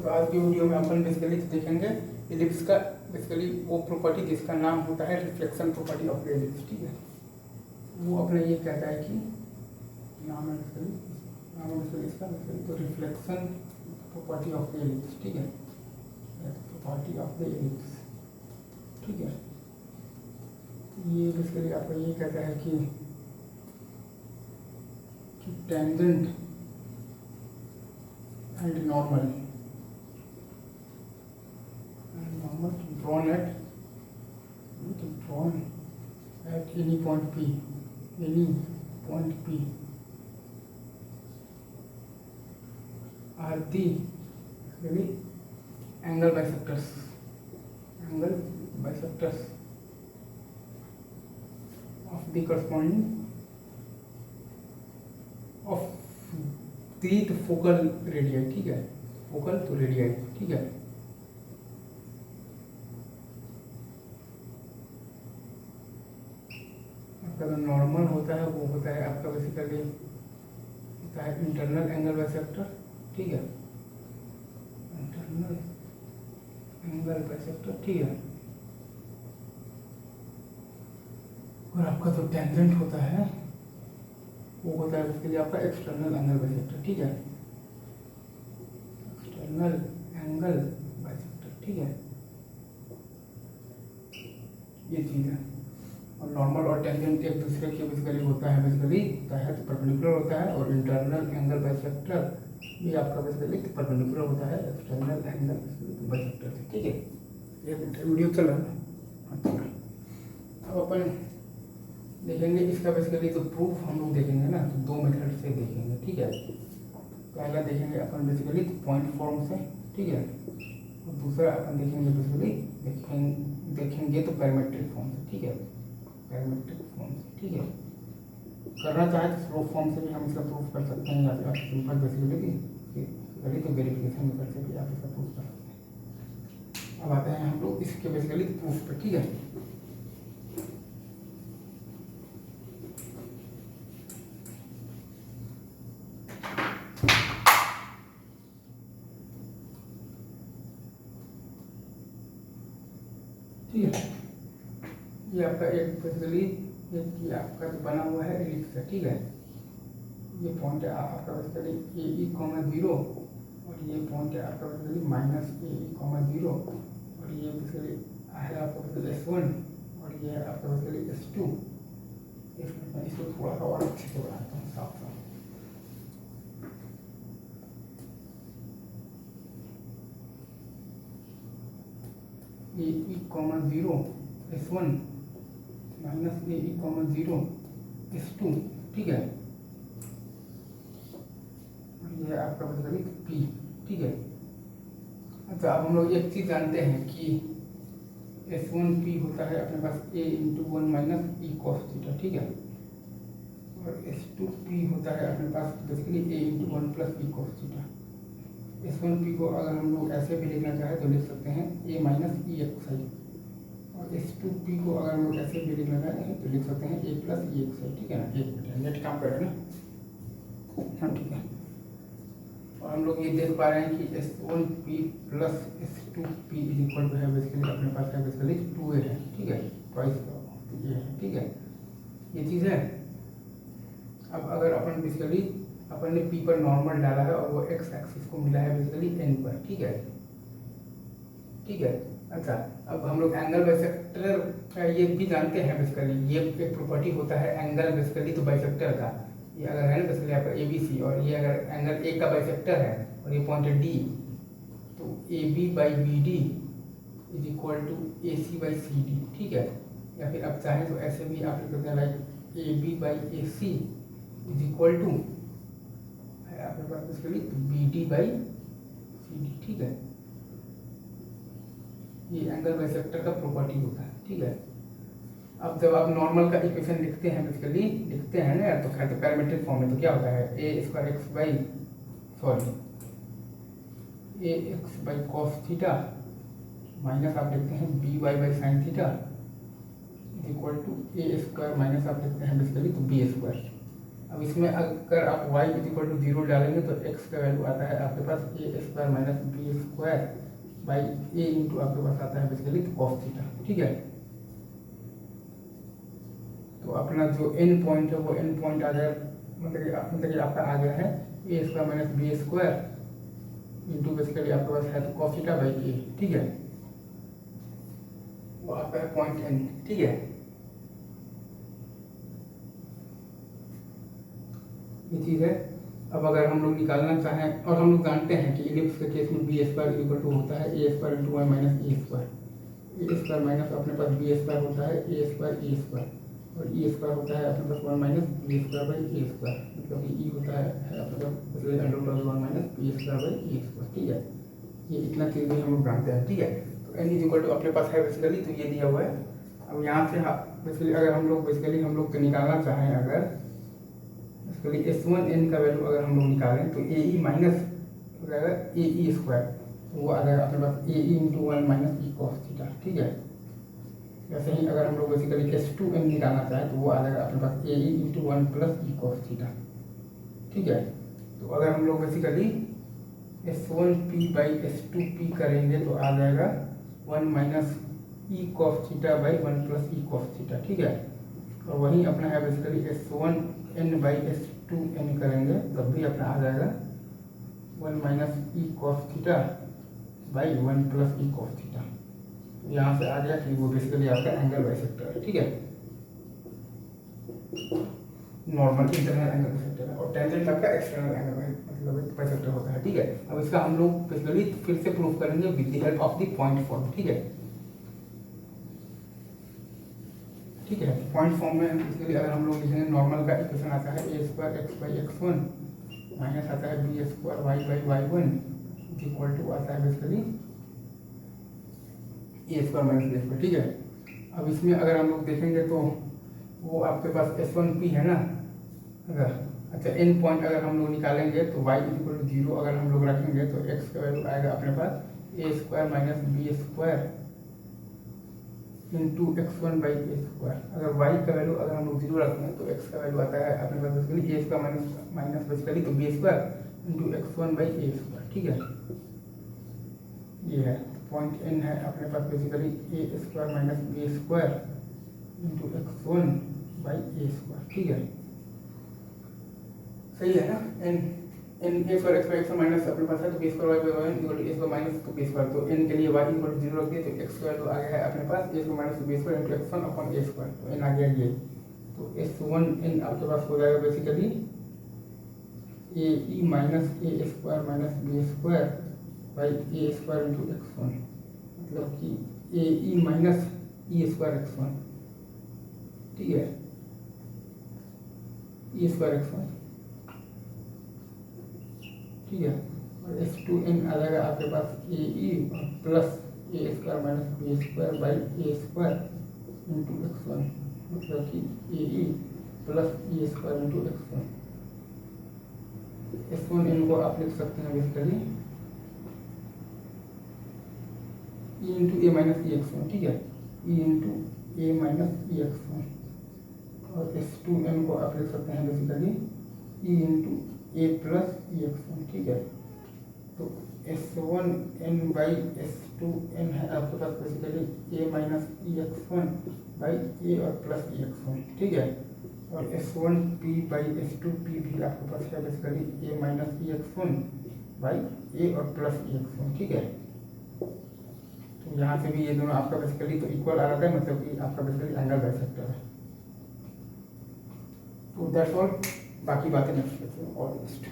तो आज की वीडियो में अपन बेसिकली देखेंगे एलिप्स का बेसिकली वो प्रॉपर्टी जिसका नाम होता है रिफ्लेक्शन प्रॉपर्टी ऑफ एलिप्स। ठीक है, वो अपने ये कहता है कि नाम है बेसिकली इसका बेसिकली तो रिफ्लेक्शन प्रॉपर्टी ऑफ एलिप्स। ठीक है, प्रॉपर्टी ऑफ द एलिप्स। ठीक है, ये बेसिकली आपको ये कहता है कि tangent and normal drawn at any point P are the really angle bisectors of the corresponding of the focal radii। ठीक है, फोकल तो रेडियाई। ठीक है, आपका जो नॉर्मल होता है वो होता है आपका बेसिकली होता है इंटरनल एंगल बाइसेक्टर। ठीक है, इंटरनल एंगल बाइसेक्टर। ठीक है, और आपका जो टेंजेंट होता है वो होता है उसके लिए आपका एक्सटर्नल एंगल बाइसेक्टर। ठीक है, एक्सटर्नल एंगल बाइसेक्टर। ठीक है, ये चीज़ है। और नॉर्मल और टेंजेंट एक दूसरे के बेसिकली होता है तो परपेंडिकुलर होता है, और इंटरनल एंगल बाइसेक्टर भी आपका बेसिकली परपेंडिकुलर होता है एक्सटर्नल एंगल बाइसेक्टर से। ठीक है, ये वीडियो चल रहा है। अच्छा, अब अपन देखेंगे इसका बेसिकली तो प्रूफ हम लोग देखेंगे ना, तो दो मेथड से देखेंगे। ठीक है, पहला देखेंगे अपन बेसिकली पॉइंट फॉर्म से। ठीक है, और दूसरा अपन देखेंगे बेसिकली देखेंगे तो पैरामेट्रिक फॉर्म से। ठीक है, पैरामेट्रिक फॉर्म से। ठीक है, करना चाहे तो स्लोप फॉर्म से भी हम इसका प्रूफ कर सकते हैं, या फिर आप सिंपल बेसिकली तो वेरिफिकेशन में करके भी आप इसका प्रूफ कर सकते हैं। अब आते हैं हम लोग इसके बेसिकली प्रूफ पे। ठीक है, ठीक है, ये आपका एक बेसिकली ये आपका जो बना हुआ है एलिप्स है। ठीक है, ये पॉइंट है आपका बेसिकली AE, 0, और ये पॉइंट है आपका बेसिकली -AE, 0, और ये बेसिकली है आपका बेसिकली S1, और ये है आपका बेसिकली S2। इसको थोड़ा सा और अच्छे से बनाता हूँ साफ साफ। AE, 0, S1 -AE, 0, S2। ठीक है, और ये आपका बेसिकली P। ठीक है, अच्छा, अब हम लोग एक चीज़ जानते हैं कि S1P होता है अपने पास A×1 - E cos थीटा। ठीक है, और S2P होता है अपने पास basically A×1 + E cos theta. S1P को अगर हम लोग ऐसे भी लिखना चाहें तो लिख सकते हैं A - EXI, और S2P को अगर हम लोग ऐसे भी लिखना चाहें तो लिख सकते हैं A + EXI। ठीक है ना, एक मिनट नेट काम कर रहे हैं ना। हाँ, ठीक है, और हम लोग ये देख पा रहे हैं कि S1P + S2P = है बेसिकली अपने पास है बेसिकली 2A है। ठीक है, ट्वाइस ये है। ठीक है, ये चीज़ है। अब अगर अपन बेसिकली अपन ने P पर नॉर्मल डाला है और वो x एक्सिस को मिला है बेसिकली N पर। ठीक है, ठीक है, अच्छा, अब हम लोग एंगल बाइसेक्टर का ये भी जानते हैं बेसिकली, ये एक प्रॉपर्टी होता है एंगल बेसिकली तो बाइसेक्टर का। ये अगर है ना बेसिकली आपका ABC, और ये अगर एंगल A का बाइसेक्टर है और ये पॉइंट है D, तो AB/BD = AC/CD। ठीक है, या फिर आप चाहें तो ऐसे भी आप लिख सकते हैं लाइक AB/AC = आपके पास बेसिकली BD/CD। ठीक है, ये एंगल बाइसेक्टर का प्रॉपर्टी होता है। ठीक है, अब जब आप नॉर्मल का इक्वेशन लिखते हैं बेसिकली लिखते हैं ना, तो खैर तो पैरामेट्रिक फॉर्म में तो क्या होता है AX/cos थीटा माइनस आप लिखते हैं BY/sin थीटा = A² माइनस आप लिखते हैं बेसिकली तो B²। अब इसमें अगर आप y इज इक्वल टू 0 डालेंगे तो x का वैल्यू आता है आपके पास ए square minus B square by A into आपके पास आता है बेसिकली कॉस थीटा, ठीक है। तो अपना जो एन पॉइंट है वो एन पॉइंट आ जाएगा, मतलब कि आपका आ गया है ए square minus B square into basically आपके पास है तो कॉस थीटा बाई ए, ठीक है। वो आपका है पॉइंट एन, ठीक है। ये चीज़ है। अब अगर हम लोग निकालना चाहें, और हम लोग जानते हैं कि इलिप्स के केस में बी स्क्वायर इक्वल टू होता है ए square into Y minus a square minus अपने पास बी स्क्वायर होता है ए स्क्वायर और ई स्क्वायर होता है अपने पास 1 minus B square by A square, मतलब कि ई होता है अपने पास under root of 1 minus B square by A square, ठीक है। ये इतना चीज़ भी हम लोग जानते हैं, ठीक है। तो एन इज इक्वल टू अपने पास है बेसिकली, तो ये दिया हुआ है। अब यहाँ से बेसिकली अगर हम लोग निकालना चाहें, अगर बेसिकली S1n का वैल्यू अगर हम लोग निकालें तो ए ई माइनस हो जाएगा ए ई स्क्वायर, तो वो आ जाएगा अपने पास a e into 1 minus e cos theta, ठीक है। वैसे ही अगर हम लोग बेसिकली S2n निकालना चाहें तो वो आ जाएगा अपने पास a e into 1 plus e cos theta, ठीक है। तो अगर हम लोग बेसिकली S1p बाई S2p करेंगे तो आ जाएगा 1 minus e cos theta by 1 plus e cos theta, ठीक है। और वहीं अपना है बेसिकली S1n बाई S2n करेंगे तब भी अपना आ जाएगा 1 minus e cos theta by 1 plus e cos theta. यहाँ से आ गया कि वो बेसिकली आपका एंगल बाइसेक्टर है, ठीक है। नॉर्मल इंटरनल एंगल बाइसेक्टर है और टेंजेंट आपका एक्सटर्नल एंगल मतलब बाइसेक्टर होता है, ठीक है। अब इसका हम लोग बेसिकली फिर से प्रूफ करेंगे with the help of the point form, ठीक है। ठीक है, पॉइंट फॉर्म में बेसिकली अगर हम लोग लिखेंगे नॉर्मल का इक्वेशन आता है ए square x by x1 minus आता है b square y by y1 equal to आता है basically a square minus B square, ठीक है। अब इसमें अगर हम लोग देखेंगे तो वो आपके पास S1p है ना, अगर अच्छा एन पॉइंट अगर हम लोग निकालेंगे तो y इक्वल टू 0 अगर हम लोग रखेंगे तो x का वैल्यू आएगा अपने पास ए square minus B square into x1 by A square. अगर y का वैल्यू अगर हम लोग 0 रखते हैं तो x का वैल्यू आता है अपने पास basically a square minus basically तो b square into x1 by A square, ठीक है। ये है पॉइंट एन है अपने पास basically a square minus B square into x1 by A square, ठीक है। सही है ना। N a square x minus अपने पास है तो b square y by one equal to a square minus तो बी स्क्वायर, तो एन के लिए वाई इक्वल टू 0 रख दिए तो एक्स का वैल्यू आ गया है अपने पास ए square minus B square into x1 upon a square, तो एन आ गया ये। तो S1n आपके पास हो जाएगा basically a e minus a square minus B square by A square into x1, मतलब कि a e minus E square x1, ठीक है, ई स्क्वायर x1, ठीक है। और S2n आ जाएगा आपके पास a e plus a square minus B square by A square into x1, मतलब कि a e plus e square into x1। S1n को आप लिख सकते हैं basically e into a minus e x1, ठीक है, ई into a minus e x1। और S2n को आप लिख सकते हैं basically e into a plus e x1, ठीक है। तो S1n बाई S2n है आपके पास basically a minus e x1 by a और प्लस ई x1, ठीक है। और S1p बाई S2p भी आपके पास है basically a minus e x1 by a और प्लस ई x1, ठीक है। तो यहाँ से भी ये दोनों आपका बेसिकली तो इक्वल आ रहा है, मतलब कि आपका बेसिकली एंगल बाइसेक्टर है। तो दैट्स ऑल, बाकी बातें नेक्स्ट ऑल बेस्ट।